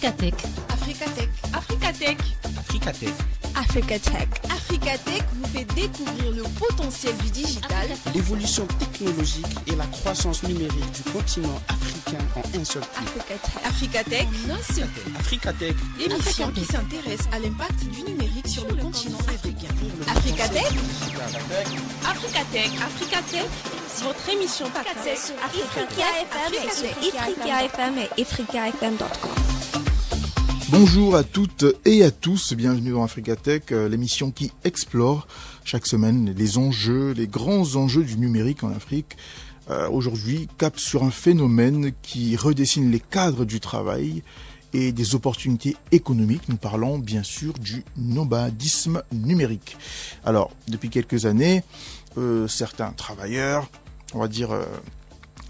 Africatech. Africatech. Africatech. Africatech. Africatech. Africatech vous fait découvrir le potentiel du digital, l'évolution technologique et la croissance numérique du continent africain en un seul clic. Africatech. En un seul clic. Africatech. L'émission qui s'intéresse à l'impact du numérique sur le continent africain. Africatech. Africatech. Africatech. Votre émission c'est sur Africa FM et africafm.com. Bonjour à toutes et à tous, bienvenue dans Africatech, l'émission qui explore chaque semaine les enjeux, les grands enjeux du numérique en Afrique. Aujourd'hui, cap sur un phénomène qui redessine les cadres du travail et des opportunités économiques. Nous parlons bien sûr du nomadisme numérique. Alors, depuis quelques années, certains travailleurs, on va dire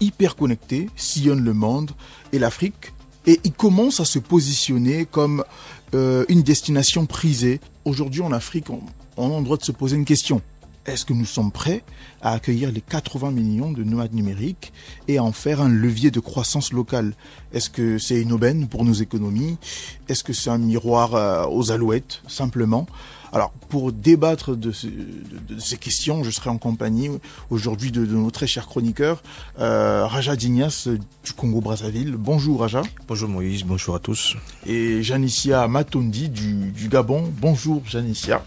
hyper connectés, sillonnent le monde et l'Afrique. Et il commence à se positionner comme une destination prisée. Aujourd'hui, en Afrique, on a le droit de se poser une question. Est-ce que nous sommes prêts à accueillir les 80 millions de nomades numériques et à en faire un levier de croissance locale? Est-ce que c'est une aubaine pour nos économies? Est-ce que c'est un miroir aux alouettes, simplement? Alors, pour débattre de ces questions, je serai en compagnie aujourd'hui de nos très chers chroniqueurs, Raja Dignas du Congo-Brazzaville. Bonjour Raja. Bonjour Moïse, bonjour à tous. Et Janicia Matondi du Gabon. Bonjour Janicia.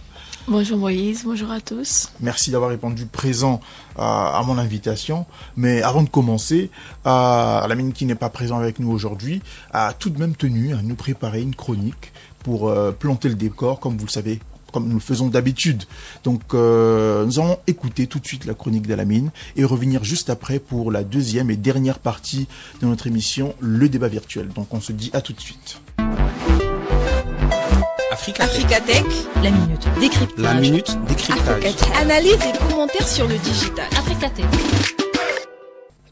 Bonjour Moïse, bonjour à tous. Merci d'avoir répondu présent à mon invitation. Mais avant de commencer, Lamine qui n'est pas présent avec nous aujourd'hui a tout de même tenu à nous préparer une chronique pour planter le décor, comme vous le savez, comme nous le faisons d'habitude. Donc nous allons écouter tout de suite la chronique d'Alamine et revenir juste après pour la deuxième et dernière partie de notre émission, le débat virtuel. Donc on se dit à tout de suite. Africatech. La minute décryptage. La minute décryptage. Africatech. Analyse et commentaires sur le digital. Africatech.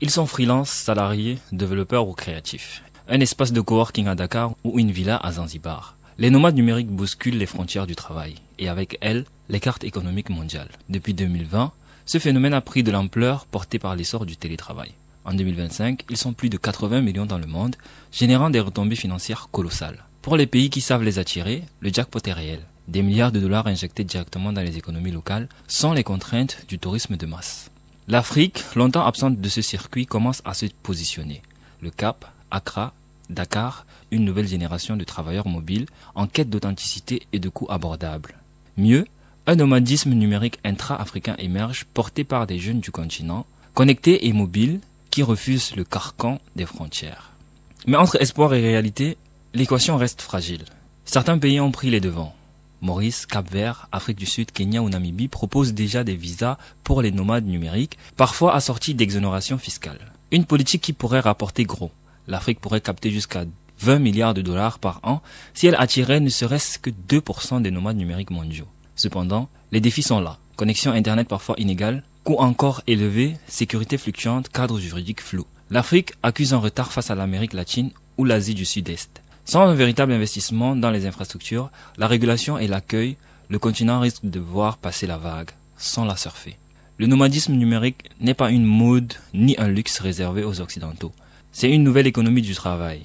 Ils sont freelance, salariés, développeurs ou créatifs. Un espace de coworking à Dakar ou une villa à Zanzibar. Les nomades numériques bousculent les frontières du travail et avec elles, les cartes économiques mondiales. Depuis 2020, ce phénomène a pris de l'ampleur porté par l'essor du télétravail. En 2025, ils sont plus de 80 millions dans le monde, générant des retombées financières colossales. Pour les pays qui savent les attirer, le jackpot est réel. Des milliards de dollars injectés directement dans les économies locales sans les contraintes du tourisme de masse. L'Afrique, longtemps absente de ce circuit, commence à se positionner. Le Cap, Accra, Dakar, une nouvelle génération de travailleurs mobiles en quête d'authenticité et de coûts abordables. Mieux, un nomadisme numérique intra-africain émerge porté par des jeunes du continent, connectés et mobiles, qui refusent le carcan des frontières. Mais entre espoir et réalité, l'équation reste fragile. Certains pays ont pris les devants. Maurice, Cap-Vert, Afrique du Sud, Kenya ou Namibie proposent déjà des visas pour les nomades numériques, parfois assortis d'exonérations fiscales. Une politique qui pourrait rapporter gros. L'Afrique pourrait capter jusqu'à 20 milliards de dollars par an si elle attirait ne serait-ce que 2% des nomades numériques mondiaux. Cependant, les défis sont là. Connexion Internet parfois inégale, coûts encore élevés, sécurité fluctuante, cadre juridique flou. L'Afrique accuse un retard face à l'Amérique latine ou l'Asie du Sud-Est. Sans un véritable investissement dans les infrastructures, la régulation et l'accueil, le continent risque de voir passer la vague, sans la surfer. Le nomadisme numérique n'est pas une mode ni un luxe réservé aux Occidentaux. C'est une nouvelle économie du travail,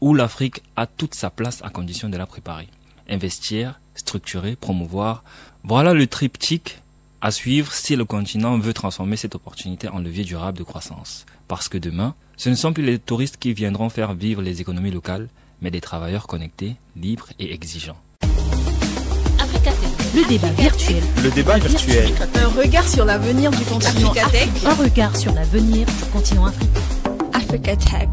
où l'Afrique a toute sa place à condition de la préparer. Investir, structurer, promouvoir, voilà le triptyque à suivre si le continent veut transformer cette opportunité en levier durable de croissance. Parce que demain, ce ne sont plus les touristes qui viendront faire vivre les économies locales, mais des travailleurs connectés, libres et exigeants. Africatech. Le débat virtuel. Le débat virtuel. Un regard sur l'avenir du continent Africatech. Un regard sur l'avenir du continent africain. Africatech.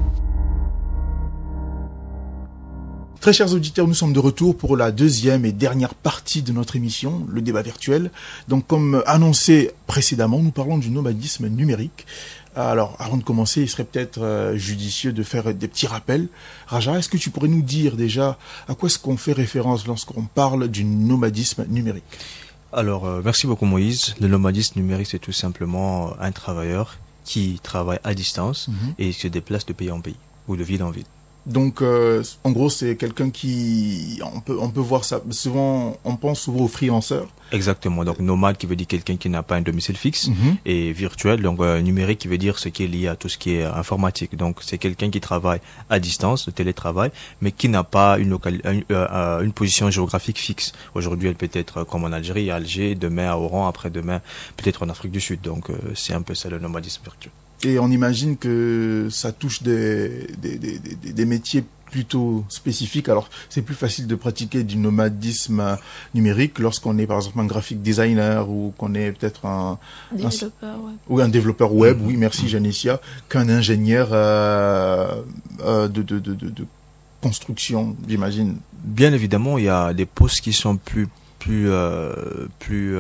Très chers auditeurs, nous sommes de retour pour la deuxième et dernière partie de notre émission, le débat virtuel. Donc comme annoncé précédemment, nous parlons du nomadisme numérique. Alors, avant de commencer, il serait peut-être judicieux de faire des petits rappels. Raja, est-ce que tu pourrais nous dire déjà à quoi est-ce qu'on fait référence lorsqu'on parle du nomadisme numérique? Alors, merci beaucoup Moïse. Le nomadisme numérique, c'est tout simplement un travailleur qui travaille à distance et se déplace de pays en pays ou de ville en ville. Donc, en gros, c'est quelqu'un qui, on peut voir ça. Souvent, on pense souvent aux freelanceurs. Exactement. Donc, nomade qui veut dire quelqu'un qui n'a pas un domicile fixe, et virtuel, donc numérique qui veut dire ce qui est lié à tout ce qui est informatique. Donc, c'est quelqu'un qui travaille à distance, le télétravail, mais qui n'a pas une position géographique fixe. Aujourd'hui, elle peut être comme en Algérie, à Alger, demain à Oran, après-demain peut-être en Afrique du Sud. Donc, c'est un peu ça le nomadisme virtuel. Et on imagine que ça touche des métiers plutôt spécifiques. Alors, c'est plus facile de pratiquer du nomadisme numérique lorsqu'on est, par exemple, un graphic designer ou qu'on est peut-être un développeur web. Oui, merci, Janicia, qu'un ingénieur de construction, j'imagine. Bien évidemment, il y a des postes qui sont plus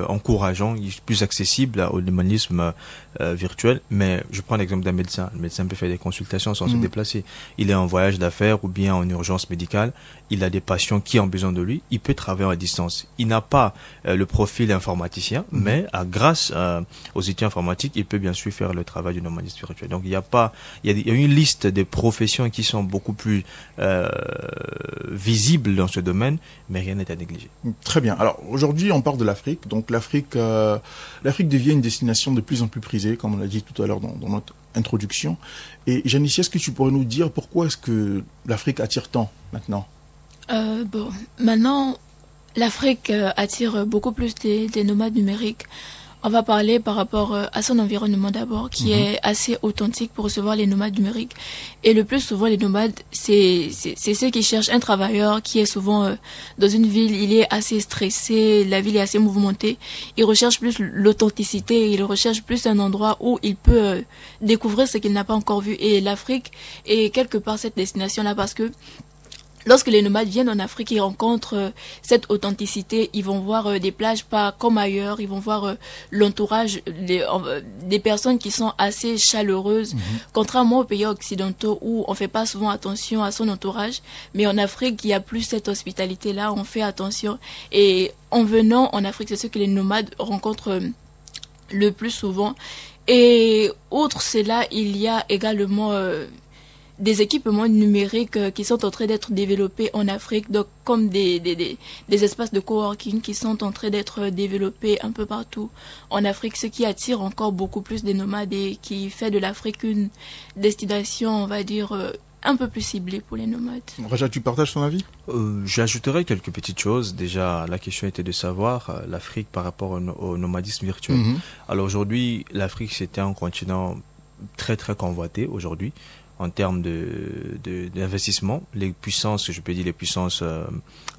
encourageant, plus accessible au humanisme virtuel. Mais je prends l'exemple d'un médecin. Le médecin peut faire des consultations sans se déplacer. Il est en voyage d'affaires ou bien en urgence médicale. Il a des patients qui ont besoin de lui. Il peut travailler à distance. Il n'a pas le profil informaticien, mais grâce aux outils informatiques, il peut bien sûr faire le travail du nomadiste virtuel. Donc il y a une liste de professions qui sont beaucoup plus visibles dans ce domaine, mais rien n'est à négliger. Très bien. Alors aujourd'hui, on parle de l'Afrique. Donc l'Afrique devient une destination de plus en plus prisée, comme on l'a dit tout à l'heure dans notre introduction. Et Janicia, est-ce que tu pourrais nous dire pourquoi est-ce que l'Afrique attire tant maintenant? Maintenant, l'Afrique attire beaucoup plus des nomades numériques. On va parler par rapport à son environnement d'abord, qui est assez authentique pour recevoir les nomades numériques. Et le plus souvent, les nomades, c'est ceux qui cherchent un travailleur qui est souvent dans une ville, il est assez stressé, la ville est assez mouvementée. Il recherche plus l'authenticité, il recherche plus un endroit où il peut découvrir ce qu'il n'a pas encore vu. Et l'Afrique est quelque part cette destination-là parce que lorsque les nomades viennent en Afrique, ils rencontrent cette authenticité. Ils vont voir des plages pas comme ailleurs. Ils vont voir l'entourage, des personnes qui sont assez chaleureuses. Contrairement aux pays occidentaux où on fait pas souvent attention à son entourage. Mais en Afrique, il y a plus cette hospitalité-là. On fait attention. Et en venant en Afrique, c'est ce que les nomades rencontrent le plus souvent. Et outre cela, il y a également des équipements numériques qui sont en train d'être développés en Afrique, donc comme des espaces de coworking qui sont en train d'être développés un peu partout en Afrique, ce qui attire encore beaucoup plus des nomades et qui fait de l'Afrique une destination, on va dire, un peu plus ciblée pour les nomades. Raja, tu partages ton avis? J'ajouterais quelques petites choses. Déjà, la question était de savoir l'Afrique par rapport au nomadisme virtuel. Alors aujourd'hui, l'Afrique, c'était un continent très très convoité aujourd'hui. En termes d'investissement, les puissances, je peux dire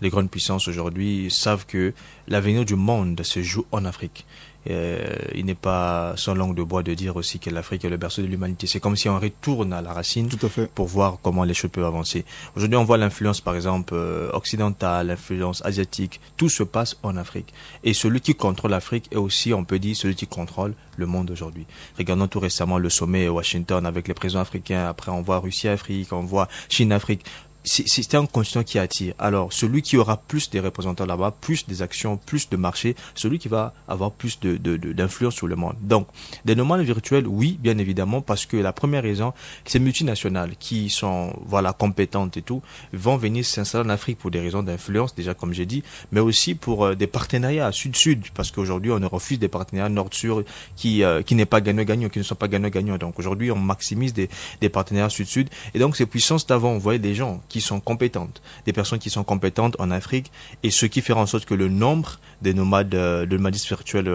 les grandes puissances aujourd'hui savent que l'avenir du monde se joue en Afrique. Il n'est pas sans langue de bois de dire aussi que l'Afrique est le berceau de l'humanité. C'est comme si on retourne à la racine pour voir comment les choses peuvent avancer. Aujourd'hui, on voit l'influence, par exemple, occidentale, l'influence asiatique. Tout se passe en Afrique. Et celui qui contrôle l'Afrique est aussi, on peut dire, celui qui contrôle le monde aujourd'hui. Regardons tout récemment le sommet à Washington avec les présidents africains. Après, on voit Russie-Afrique, on voit Chine-Afrique. C'est un continent qui attire. Alors, celui qui aura plus des représentants là-bas, plus des actions, plus de marchés, celui qui va avoir plus d'influence sur le monde. Donc, des nomades virtuels, oui, bien évidemment, parce que la première raison, ces multinationales qui sont, compétentes et tout, vont venir s'installer en Afrique pour des raisons d'influence, déjà, comme j'ai dit, mais aussi pour des partenariats sud-sud, parce qu'aujourd'hui, on refuse des partenariats nord-sud qui n'est pas gagnant-gagnant, qui ne sont pas gagnant-gagnant. Donc, aujourd'hui, on maximise des partenariats sud-sud. Et donc, ces puissances d'avant, on voyait des gens qui sont compétentes, des personnes qui sont compétentes en Afrique, et ce qui fera en sorte que le nombre des nomades, de nomadistes virtuels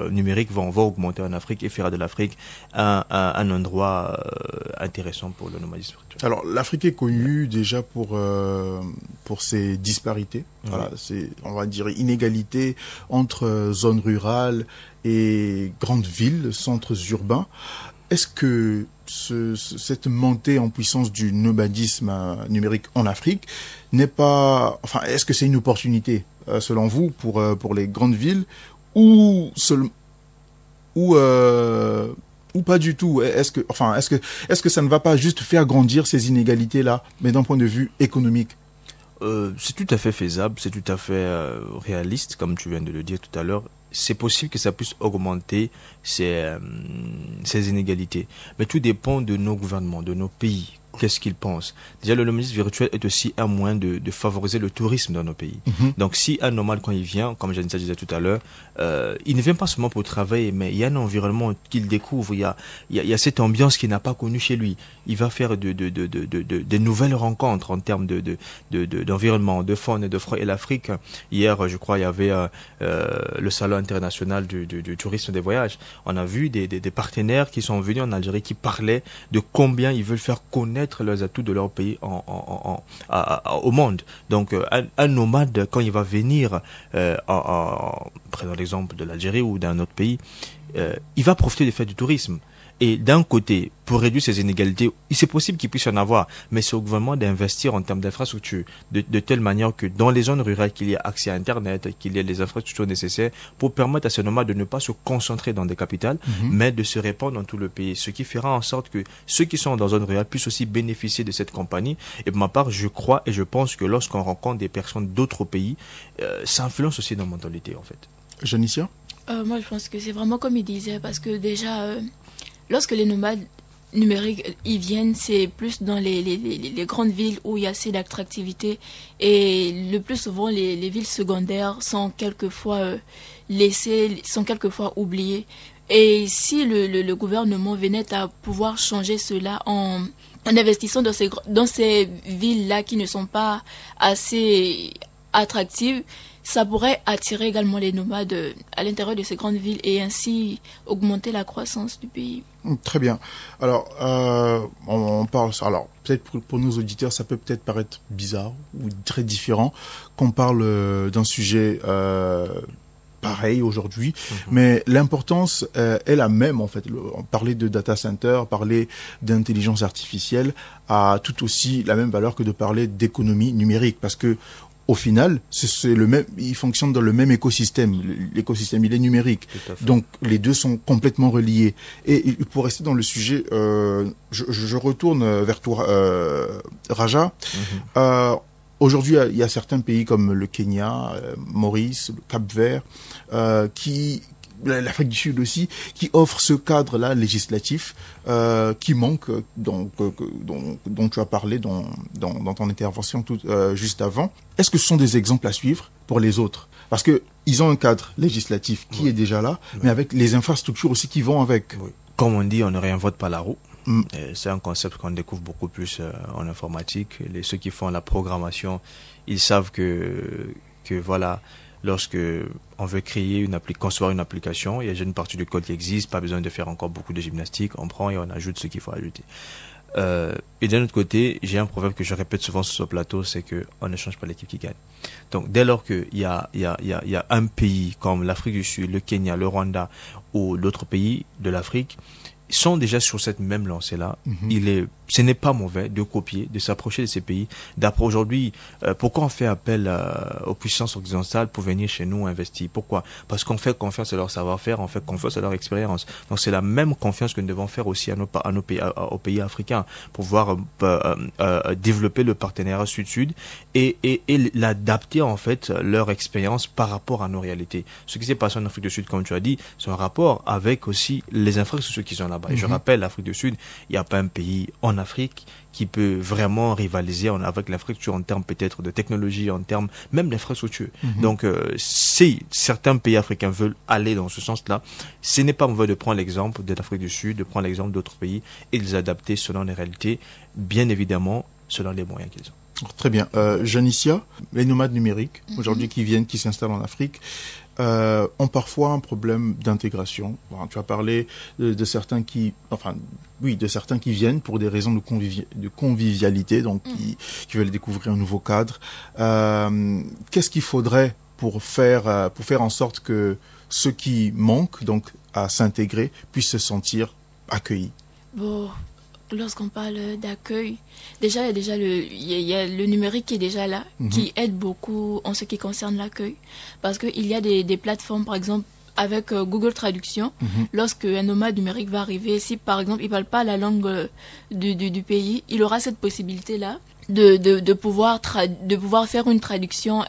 numériques va augmenter en Afrique et fera de l'Afrique un endroit intéressant pour le nomadisme virtuel. Alors l'Afrique est connue déjà pour ses disparités, on va dire inégalités entre zones rurales et grandes villes, centres urbains. Est-ce que cette montée en puissance du nomadisme numérique en Afrique est-ce que c'est une opportunité selon vous pour les grandes villes ou pas du tout? Est-ce que ça ne va pas juste faire grandir ces inégalités-là, mais d'un point de vue économique? C'est tout à fait faisable, c'est tout à fait réaliste, comme tu viens de le dire tout à l'heure. C'est possible que ça puisse augmenter ces inégalités. Mais tout dépend de nos gouvernements, de nos pays. qu'est-ce qu'ils pensent. Déjà, le nomadisme virtuel est aussi un moyen de favoriser le tourisme dans nos pays. Donc, si un nomade, quand il vient, comme Janissa disait tout à l'heure, il ne vient pas seulement pour travailler, mais il y a un environnement qu'il découvre, il y a cette ambiance qu'il n'a pas connue chez lui. Il va faire de nouvelles rencontres en termes d'environnement, de faune et de flore. Et l'Afrique, hier, je crois, il y avait le salon international du tourisme et des voyages. On a vu des partenaires qui sont venus en Algérie qui parlaient de combien ils veulent faire connaître leurs atouts de leur pays au monde. Donc, un nomade, quand il va venir, prenons l'exemple de l'Algérie ou d'un autre pays, il va profiter des faits du tourisme. Et d'un côté, pour réduire ces inégalités, c'est possible qu'il puisse y en avoir, mais c'est au gouvernement d'investir en termes d'infrastructures, de telle manière que dans les zones rurales, qu'il y ait accès à Internet, qu'il y ait les infrastructures nécessaires pour permettre à ces nomades de ne pas se concentrer dans des capitales, mais de se répandre dans tout le pays. Ce qui fera en sorte que ceux qui sont dans zone rurale puissent aussi bénéficier de cette compagnie. Et pour ma part, je crois et je pense que lorsqu'on rencontre des personnes d'autres pays, ça influence aussi nos mentalités, en fait. Janicia? Moi, je pense que c'est vraiment comme il disait, parce que déjà... lorsque les nomades numériques ils viennent, c'est plus dans les grandes villes où il y a assez d'attractivité. Et le plus souvent, les villes secondaires sont quelquefois laissées, sont quelquefois oubliées. Et si le gouvernement venait à pouvoir changer cela en investissant dans ces villes-là qui ne sont pas assez attractives, ça pourrait attirer également les nomades à l'intérieur de ces grandes villes et ainsi augmenter la croissance du pays. Très bien. Alors, on parle... Alors, peut-être pour nos auditeurs, ça peut peut-être paraître bizarre ou très différent qu'on parle d'un sujet pareil aujourd'hui, mais l'importance est la même, en fait. Parler de data center, parler d'intelligence artificielle a tout aussi la même valeur que de parler d'économie numérique, parce que au final, c'est le même, il fonctionne dans le même écosystème. L'écosystème, il est numérique. Donc, les deux sont complètement reliés. Et pour rester dans le sujet, je retourne vers toi, Raja. Aujourd'hui, il y a certains pays comme le Kenya, Maurice, le Cap-Vert, l'Afrique du Sud aussi, qui offre ce cadre-là législatif qui manque, dont tu as parlé dans ton intervention juste avant. Est-ce que ce sont des exemples à suivre pour les autres? Parce que ils ont un cadre législatif qui est déjà là, mais avec les infrastructures aussi qui vont avec. Comme on dit, on ne réinvente pas la roue. C'est un concept qu'on découvre beaucoup plus en informatique. Ceux qui font la programmation, ils savent que voilà, lorsque on veut créer concevoir une application, il y a déjà une partie du code qui existe, pas besoin de faire encore beaucoup de gymnastique, on prend et on ajoute ce qu'il faut ajouter. Et d'un autre côté, j'ai un proverbe que je répète souvent sur ce plateau, c'est que on ne change pas l'équipe qui gagne. Donc dès lors qu'il y a un pays comme l'Afrique du Sud, le Kenya, le Rwanda ou d'autres pays de l'Afrique sont déjà sur cette même lancée-là, ce n'est pas mauvais de copier, de s'approcher de ces pays. D'après aujourd'hui, pourquoi on fait appel aux puissances occidentales pour venir chez nous investir? Pourquoi? Parce qu'on fait confiance à leur savoir-faire, on fait confiance à leur expérience. Donc c'est la même confiance que nous devons faire aussi à nos pays, aux pays africains, pour pouvoir développer le partenariat sud-sud et l'adapter en fait leur expérience par rapport à nos réalités. Ce qui s'est passé en Afrique du Sud, comme tu as dit, c'est un rapport avec aussi les infrastructures qui sont là-bas. Et je rappelle, l'Afrique du Sud, il n'y a pas un pays en Afrique qui peut vraiment rivaliser avec l'infrastructure en termes peut-être de technologie, en termes même d'infrastructure. Donc, si certains pays africains veulent aller dans ce sens-là, ce n'est pas mauvais de prendre l'exemple de l'Afrique du Sud, de prendre l'exemple d'autres pays et de les adapter selon les réalités, bien évidemment, selon les moyens qu'ils ont. Très bien. Janicia, les nomades numériques, aujourd'hui qui s'installent en Afrique, ont parfois un problème d'intégration. Bon, tu as parlé de certains qui viennent pour des raisons de convivialité, donc qui veulent découvrir un nouveau cadre. Qu'est-ce qu'il faudrait pour faire en sorte que ceux qui manquent donc à s'intégrer puissent se sentir accueillis? Bon, lorsqu'on parle d'accueil, il y a le numérique qui est déjà là, qui aide beaucoup en ce qui concerne l'accueil. Parce qu'il y a des plateformes, par exemple, avec Google Traduction, lorsque un nomade numérique va arriver, si par exemple il ne parle pas la langue du pays, il aura cette possibilité-là de pouvoir faire une traduction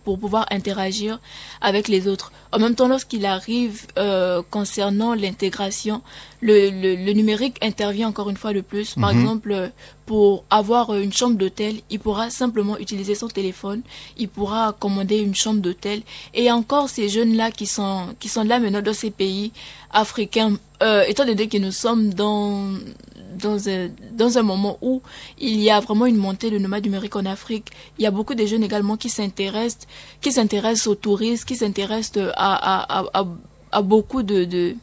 pour pouvoir interagir avec les autres. En même temps, lorsqu'il arrive concernant l'intégration, le numérique intervient encore une fois de plus. Par exemple, pour avoir une chambre d'hôtel, il pourra simplement utiliser son téléphone, il pourra commander une chambre d'hôtel. Et encore ces jeunes-là qui sont là maintenant dans ces pays africains, étant donné que nous sommes dans un moment où il y a vraiment une montée de nomades numériques en Afrique, il y a beaucoup de jeunes également qui s'intéressent au tourisme, qui s'intéressent à beaucoup de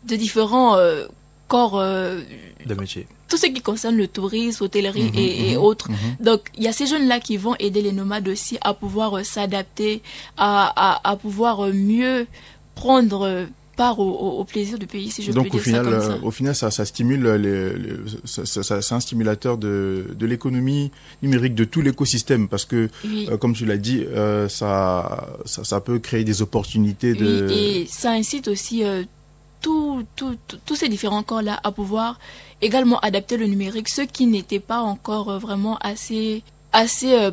différents corps de métiers. Tout ce qui concerne le tourisme, l'hôtellerie et autres. Donc, il y a ces jeunes-là qui vont aider les nomades aussi à pouvoir s'adapter, à pouvoir mieux prendre part au plaisir du pays, si je Donc, peux dire ça comme ça. Au final, ça stimule c'est un stimulateur de l'économie numérique, de tout l'écosystème, parce que, comme tu l'as dit, ça peut créer des opportunités de... Oui, et ça incite aussi tous ces différents corps-là à pouvoir également adapter le numérique. Ceux qui n'étaient pas encore vraiment assez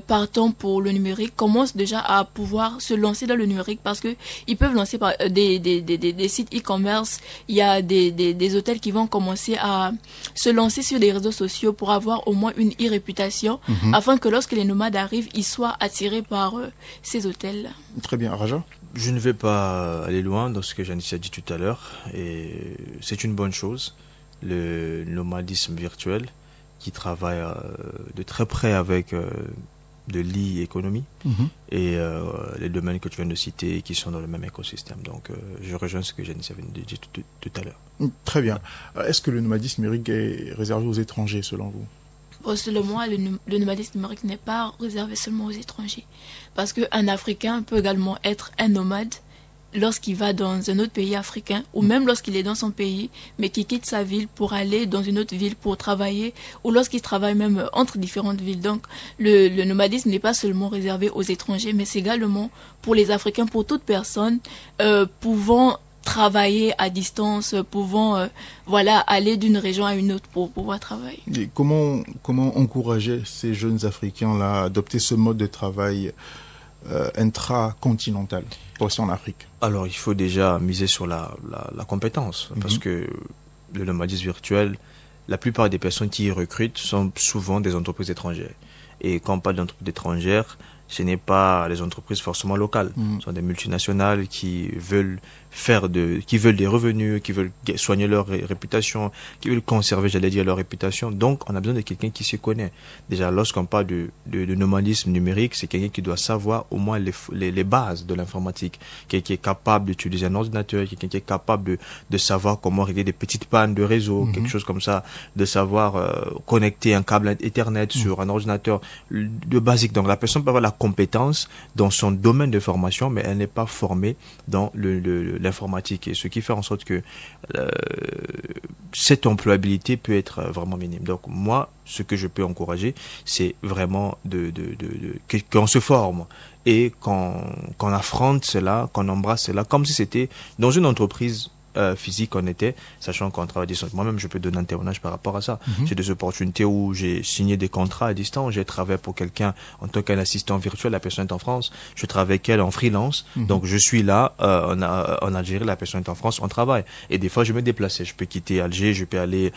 partants pour le numérique commencent déjà à pouvoir se lancer dans le numérique, parce que ils peuvent lancer par des sites e-commerce. Il y a des hôtels qui vont commencer à se lancer sur des réseaux sociaux pour avoir au moins une e-réputation, afin que lorsque les nomades arrivent, ils soient attirés par ces hôtels. Très bien. Raja? Je ne vais pas aller loin dans ce que Janice a dit tout à l'heure, et c'est une bonne chose, le nomadisme virtuel, qui travaille de très près avec de l'e-économie et les domaines que tu viens de citer qui sont dans le même écosystème. Donc, je rejoins ce que Janice avait dit tout à l'heure. Très bien. Est-ce que le nomadisme numérique est réservé aux étrangers, selon vous? Bon, selon moi, le nomadisme numérique n'est pas réservé seulement aux étrangers. Parce qu'un Africain peut également être un nomade lorsqu'il va dans un autre pays africain, ou même lorsqu'il est dans son pays, mais qui quitte sa ville pour aller dans une autre ville pour travailler, ou lorsqu'il travaille même entre différentes villes. Donc, le nomadisme n'est pas seulement réservé aux étrangers, mais c'est également pour les Africains, pour toute personne pouvant travailler à distance, pouvant aller d'une région à une autre pour pouvoir travailler. Et comment encourager ces jeunes Africains-là à adopter ce mode de travail intracontinental aussi en Afrique? Alors, il faut déjà miser sur la compétence, parce que le nomadisme virtuel, la plupart des personnes qui y recrutent sont souvent des entreprises étrangères. Et quand on parle d'entreprises étrangères, ce n'est pas les entreprises forcément locales. Ce sont des multinationales qui veulent des revenus, qui veulent soigner leur réputation, qui veulent conserver, leur réputation. Donc, on a besoin de quelqu'un qui s'y connaît. Déjà, lorsqu'on parle de nomadisme numérique, c'est quelqu'un qui doit savoir au moins les bases de l'informatique, quelqu'un qui est capable d'utiliser un ordinateur, quelqu'un qui est capable de savoir comment régler des petites pannes de réseau, quelque chose comme ça, de savoir connecter un câble Ethernet sur un ordinateur de basique. Donc, la personne peut avoir la compétence dans son domaine de formation, mais elle n'est pas formée dans l'informatique, et ce qui fait en sorte que cette employabilité peut être vraiment minime. Donc moi, ce que je peux encourager, c'est vraiment qu'on se forme et qu'on affronte cela, qu'on embrasse cela, comme si c'était dans une entreprise physique qu'on était, sachant qu'on travaille à distance. Moi-même, je peux donner un témoignage par rapport à ça. J'ai des opportunités où j'ai signé des contrats à distance. J'ai travaillé pour quelqu'un en tant qu'un assistant virtuel. La personne est en France. Je travaille avec elle en freelance. Donc, je suis là en Algérie. La personne est en France. On travaille. Et des fois, je me déplace. Je peux quitter Alger. Je peux aller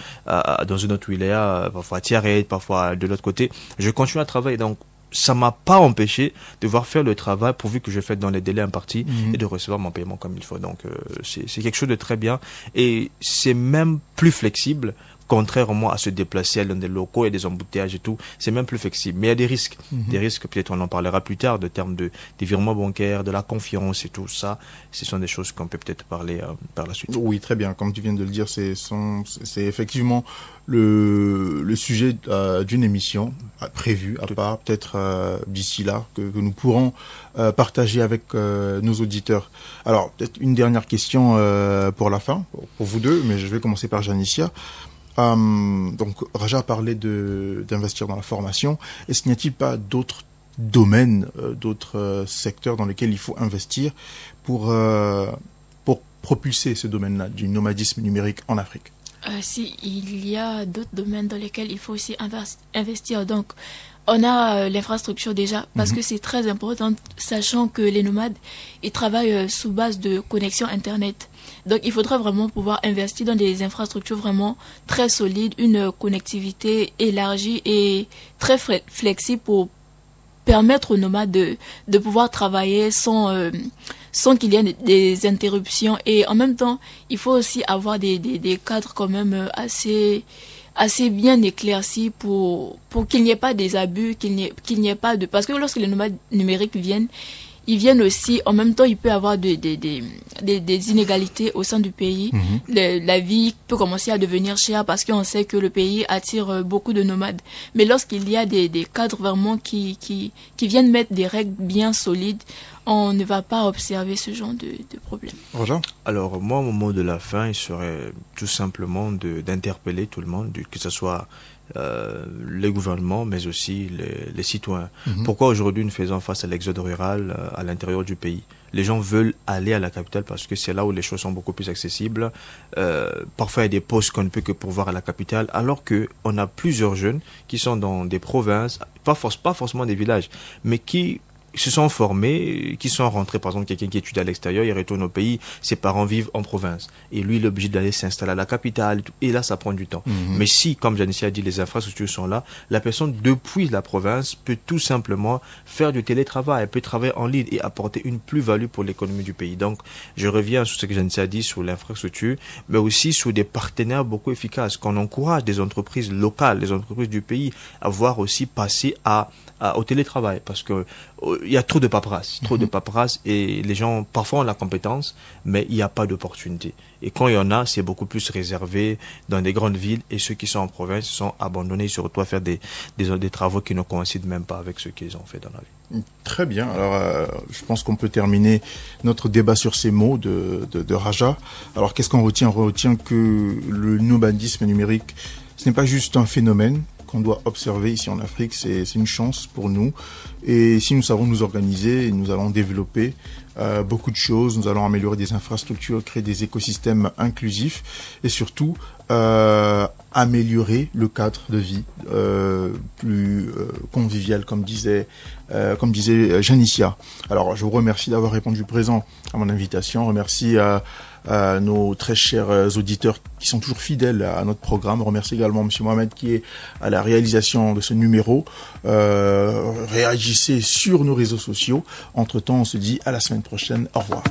dans une autre wilaya, parfois à Tiaret, parfois de l'autre côté. Je continue à travailler. Donc, ça m'a pas empêché de devoir faire le travail pourvu que je fasse dans les délais impartis et de recevoir mon paiement comme il faut. Donc, c'est quelque chose de très bien, et c'est même plus flexible, contrairement à se déplacer dans des locaux et des embouteillages et tout. C'est même plus flexible. Mais il y a des risques. Des risques, peut-être on en parlera plus tard, de termes des virements bancaires, de la confiance et tout ça. Ce sont des choses qu'on peut peut-être parler par la suite. Oui, très bien. Comme tu viens de le dire, c'est effectivement le sujet d'une émission prévue à part, peut-être d'ici là, que nous pourrons partager avec nos auditeurs. Alors, peut-être une dernière question pour la fin, pour vous deux, mais je vais commencer par Janicia. Donc, Raja a parlé d'investir dans la formation. Est-ce qu'il n'y a-t-il pas d'autres domaines, d'autres secteurs dans lesquels il faut investir pour propulser ce domaine-là du nomadisme numérique en Afrique? Si, il y a d'autres domaines dans lesquels il faut aussi investir. Donc, On a l'infrastructure déjà, parce que c'est très important, sachant que les nomades, ils travaillent sous base de connexion Internet. Donc, il faudra vraiment pouvoir investir dans des infrastructures vraiment très solides, une connectivité élargie et très flexible pour permettre aux nomades de pouvoir travailler sans qu'il y ait des interruptions. Et en même temps, il faut aussi avoir des cadres quand même assez bien éclaircis pour qu'il n'y ait pas des abus, qu'il n'y ait pas de... Parce que lorsque les nomades numériques viennent, ils viennent aussi, en même temps, il peut y avoir des inégalités au sein du pays. La vie peut commencer à devenir chère parce qu'on sait que le pays attire beaucoup de nomades. Mais lorsqu'il y a des cadres vraiment qui viennent mettre des règles bien solides, on ne va pas observer ce genre de problème. Roger ? Alors, moi, au mot de la fin, il serait tout simplement d'interpeller tout le monde, que ce soit les gouvernements, mais aussi les citoyens. Pourquoi aujourd'hui nous faisons face à l'exode rural à l'intérieur du pays? Les gens veulent aller à la capitale parce que c'est là où les choses sont beaucoup plus accessibles. Parfois, il y a des postes qu'on ne peut que pourvoir à la capitale, alors qu'on a plusieurs jeunes qui sont dans des provinces, pas forcément des villages, mais qui se sont formés, qui sont rentrés, par exemple, quelqu'un qui étudie à l'extérieur, il retourne au pays, ses parents vivent en province. Et lui, il est obligé d'aller s'installer à la capitale, et là, ça prend du temps. Mais si, comme Janicia a dit, les infrastructures sont là, la personne, depuis la province, peut tout simplement faire du télétravail, elle peut travailler en ligne et apporter une plus-value pour l'économie du pays. Donc, je reviens sur ce que Janicia a dit sur l'infrastructure, mais aussi sur des partenaires beaucoup efficaces, qu'on encourage des entreprises locales, les entreprises du pays, à voir aussi passer au télétravail, parce que il y a trop de paperasse, et les gens parfois ont la compétence, mais il n'y a pas d'opportunité. Et quand il y en a, c'est beaucoup plus réservé dans des grandes villes, et ceux qui sont en province sont abandonnés, ils se retrouvent à faire des travaux qui ne coïncident même pas avec ce qu'ils ont fait dans la vie. Très bien. Alors, je pense qu'on peut terminer notre débat sur ces mots de Raja. Alors, qu'est-ce qu'on retient? On retient que le nomadisme numérique, ce n'est pas juste un phénomène qu'on doit observer ici en Afrique, c'est une chance pour nous. Et si nous savons nous organiser, nous allons développer beaucoup de choses, nous allons améliorer des infrastructures, créer des écosystèmes inclusifs et surtout améliorer le cadre de vie plus convivial, comme disait Janicia. Alors, je vous remercie d'avoir répondu présent à mon invitation. Je remercie nos très chers auditeurs qui sont toujours fidèles à notre programme. Je remercie également M. Mohamed qui est à la réalisation de ce numéro. Réagissez sur nos réseaux sociaux. Entre-temps, on se dit à la semaine prochaine. Au revoir.